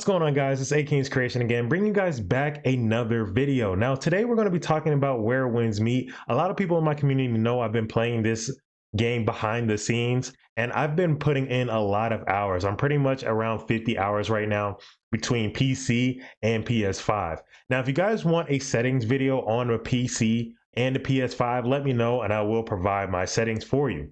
What's going on, guys? It's AKingsCreation again, bringing you guys back another video. Now, today we're going to be talking about where wins meet. A lot of people in my community know I've been playing this game behind the scenes, and I've been putting in a lot of hours. I'm pretty much around 50 hours right now between PC and PS5. Now, if you guys want a settings video on a PC and the PS5, let me know and I will provide my settings for you.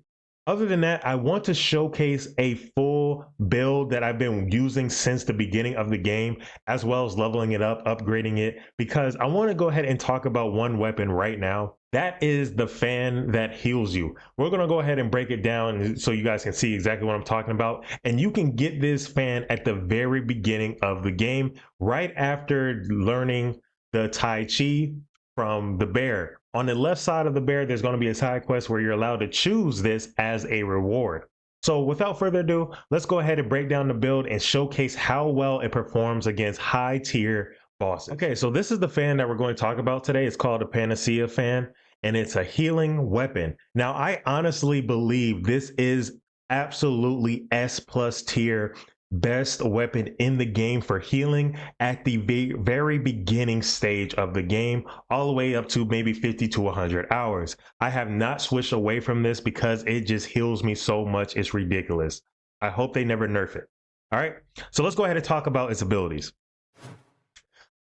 Other than that, I want to showcase a full build that I've been using since the beginning of the game, as well as leveling it up, upgrading it, because I want to go ahead and talk about one weapon right now. That is the fan that heals you. We're going to go ahead and break it down so you guys can see exactly what I'm talking about. And you can get this fan at the very beginning of the game, right after learning the Tai Chi from the bear. On the left side of the bear, there's going to be a side quest where you're allowed to choose this as a reward. So without further ado, let's go ahead and break down the build and showcase how well it performs against high tier bosses. Okay, so this is the fan that we're going to talk about today. It's called a Panacea Fan, and it's a healing weapon. Now, I honestly believe this is absolutely S+ tier best weapon in the game for healing at the very beginning stage of the game, all the way up to maybe 50 to 100 hours. I have not switched away from this because it just heals me so much. It's ridiculous. I hope they never nerf it. All right, so let's go ahead and talk about its abilities.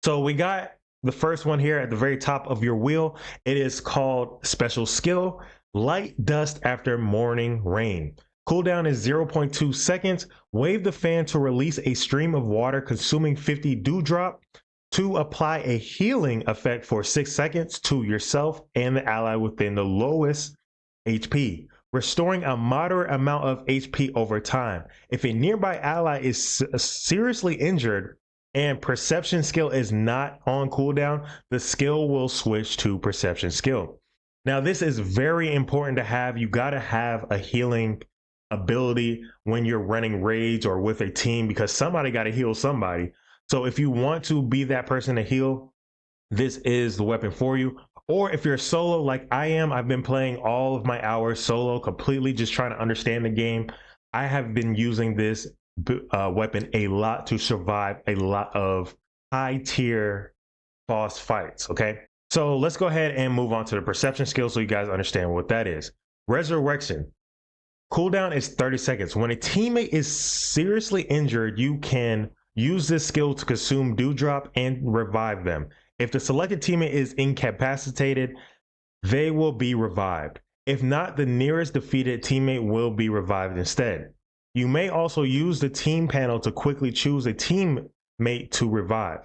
So we got the first one here at the very top of your wheel. It is called Special Skill, Light Dust After Morning Rain. Cooldown is 0.2 seconds. Wave the fan to release a stream of water consuming 50 dewdrop to apply a healing effect for 6 seconds to yourself and the ally within the lowest HP, restoring a moderate amount of HP over time. If a nearby ally is seriously injured and perception skill is not on cooldown, the skill will switch to perception skill. Now, this is very important to have. You got to have a healing ability when you're running raids or with a team, because somebody got to heal somebody. So if you want to be that person to heal, this is the weapon for you. Or if you're solo like I am, I've been playing all of my hours solo, completely just trying to understand the game. I have been using this weapon a lot to survive a lot of high tier boss fights. Okay, so let's go ahead and move on to the perception skill so you guys understand what that is. Resurrection. Cooldown is 30 seconds. When a teammate is seriously injured, you can use this skill to consume dewdrop and revive them. If the selected teammate is incapacitated, they will be revived. If not, the nearest defeated teammate will be revived instead. You may also use the team panel to quickly choose a teammate to revive.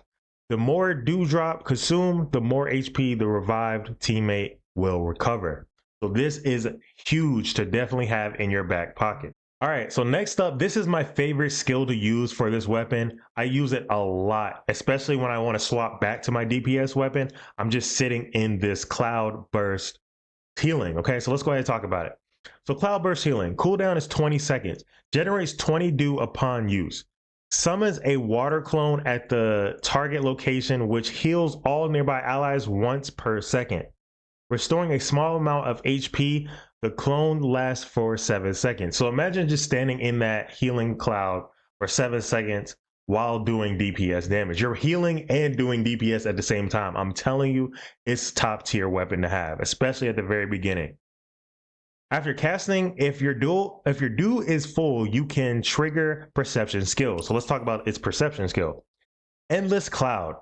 The more dewdrop consumed, the more HP the revived teammate will recover. So this is huge to definitely have in your back pocket. All right, so next up, this is my favorite skill to use for this weapon. I use it a lot, especially when I want to swap back to my DPS weapon. I'm just sitting in this cloud burst healing. Okay, so let's go ahead and talk about it. So cloud burst healing, cooldown is 20 seconds, generates 20 dew upon use, summons a water clone at the target location, which heals all nearby allies once per second. Restoring a small amount of HP, the clone lasts for 7 seconds. So imagine just standing in that healing cloud for 7 seconds while doing DPS damage. You're healing and doing DPS at the same time. I'm telling you, it's top tier weapon to have, especially at the very beginning. After casting, if your dew is full, you can trigger perception skill. So let's talk about its perception skill. Endless Cloud.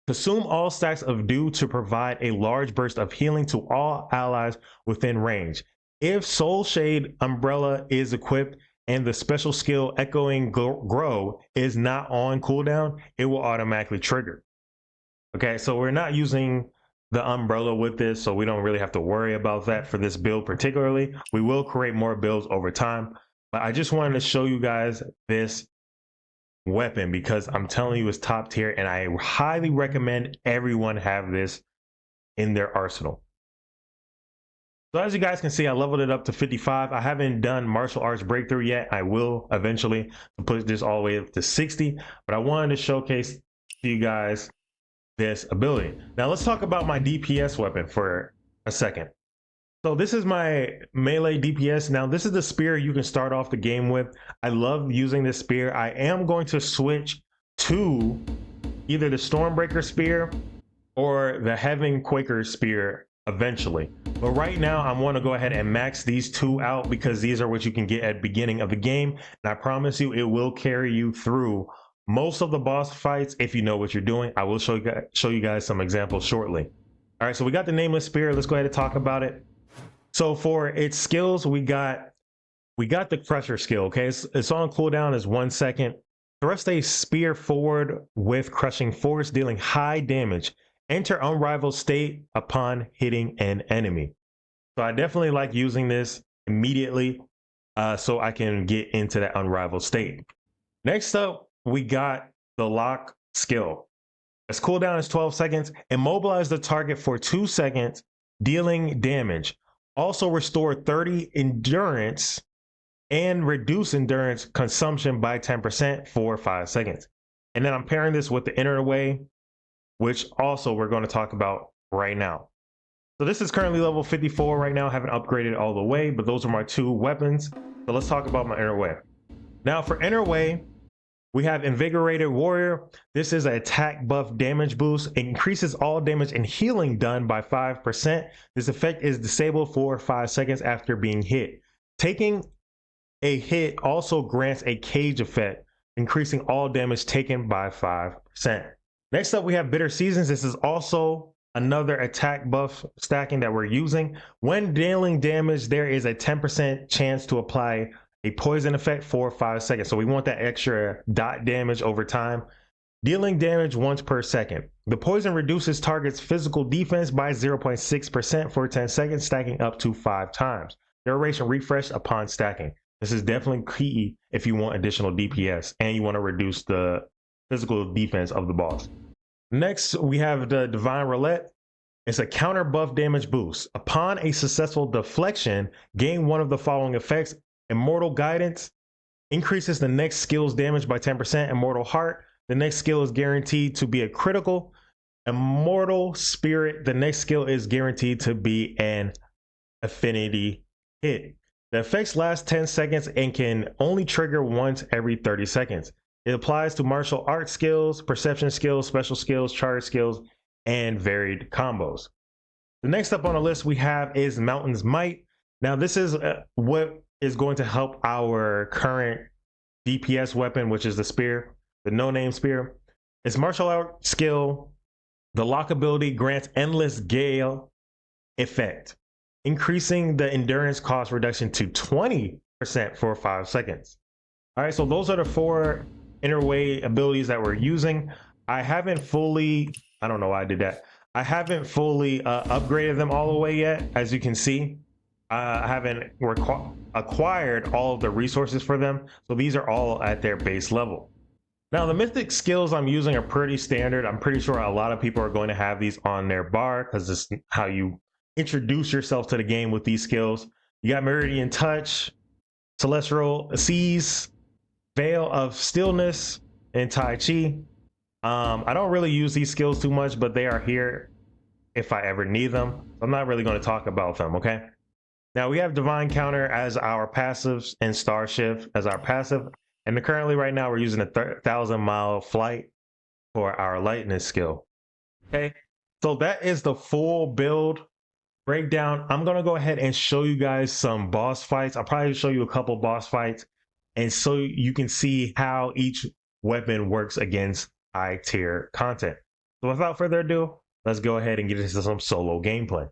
Consume all stacks of dew to provide a large burst of healing to all allies within range. If Soul Shade Umbrella is equipped and the special skill Echoing Grow is not on cooldown, it will automatically trigger. Okay, so we're not using the umbrella with this, so we don't really have to worry about that for this build particularly. We will create more builds over time, but I just wanted to show you guys this weapon because I'm telling you it's top tier, and I highly recommend everyone have this in their arsenal. So as you guys can see, I leveled it up to 55. I haven't done martial arts breakthrough yet. I will eventually put this all the way up to 60, but I wanted to showcase to you guys this ability. Now let's talk about my DPS weapon for a second. So this is my melee DPS. Now this is the spear you can start off the game with. I love using this spear. I am going to switch to either the Stormbreaker spear or the Heaven Quaker spear eventually. But right now I want to go ahead and max these two out because these are what you can get at the beginning of the game. And I promise you it will carry you through most of the boss fights if you know what you're doing. I will show you guys some examples shortly. All right, so we got the Nameless Spear. Let's go ahead and talk about it. So for its skills, we got the Crusher skill. Okay, it's on cooldown is 1 second. Thrust a spear forward with crushing force, dealing high damage. Enter unrivaled state upon hitting an enemy. So I definitely like using this immediately so I can get into that unrivaled state. Next up, we got the lock skill. Its cooldown is 12 seconds. Immobilize the target for 2 seconds, dealing damage. Also restore 30 endurance and reduce endurance consumption by 10% for 5 seconds. And then I'm pairing this with the Inner Way, which also we're going to talk about right now. So this is currently level 54 right now. I haven't upgraded all the way, but those are my two weapons. So let's talk about my Inner Way. Now for Inner Way, we have Invigorated Warrior. This is an attack buff damage boost. It increases all damage and healing done by 5%. This effect is disabled for 5 seconds after being hit. Taking a hit also grants a cage effect, increasing all damage taken by 5%. Next up, we have Bitter Seasons. This is also another attack buff stacking that we're using. When dealing damage, there is a 10% chance to apply a poison effect for 5 seconds. So we want that extra dot damage over time. Dealing damage once per second. The poison reduces target's physical defense by 0.6% for 10 seconds, stacking up to 5 times. Duration refreshed upon stacking. This is definitely key if you want additional DPS and you want to reduce the physical defense of the boss. Next, we have the Divine Roulette. It's a counter buff damage boost. Upon a successful deflection, gain one of the following effects. Immortal Guidance increases the next skill's damage by 10%. Immortal Heart, the next skill is guaranteed to be a critical. Immortal Spirit, the next skill is guaranteed to be an affinity hit. The effects last 10 seconds and can only trigger once every 30 seconds. It applies to martial arts skills, perception skills, special skills, charge skills, and varied combos. The next up on the list we have is Mountain's Might. Now this is what is going to help our current DPS weapon, which is the spear, the no-name spear. Its martial art skill, the lock ability grants endless gale effect, increasing the endurance cost reduction to 20% for 5 seconds. All right, so those are the 4 Inner Way abilities that we're using. I haven't fully, I don't know why I did that. I haven't fully upgraded them all the way yet, as you can see. I haven't acquired all of the resources for them, so these are all at their base level. Now the mythic skills I'm using are pretty standard. I'm pretty sure a lot of people are going to have these on their bar because this is how you introduce yourself to the game with these skills. You got Meridian Touch, Celestial Seas, Veil of Stillness, and Tai Chi. I don't really use these skills too much, but they are here if I ever need them. I'm not really going to talk about them, okay? Now we have Divine Counter as our passives and Star Shift as our passive. And currently right now we're using a 1,000-mile flight for our lightness skill. Okay, so that is the full build breakdown. I'm going to go ahead and show you guys some boss fights. I'll probably show you a couple boss fights and so you can see how each weapon works against high tier content. So without further ado, let's go ahead and get into some solo gameplay.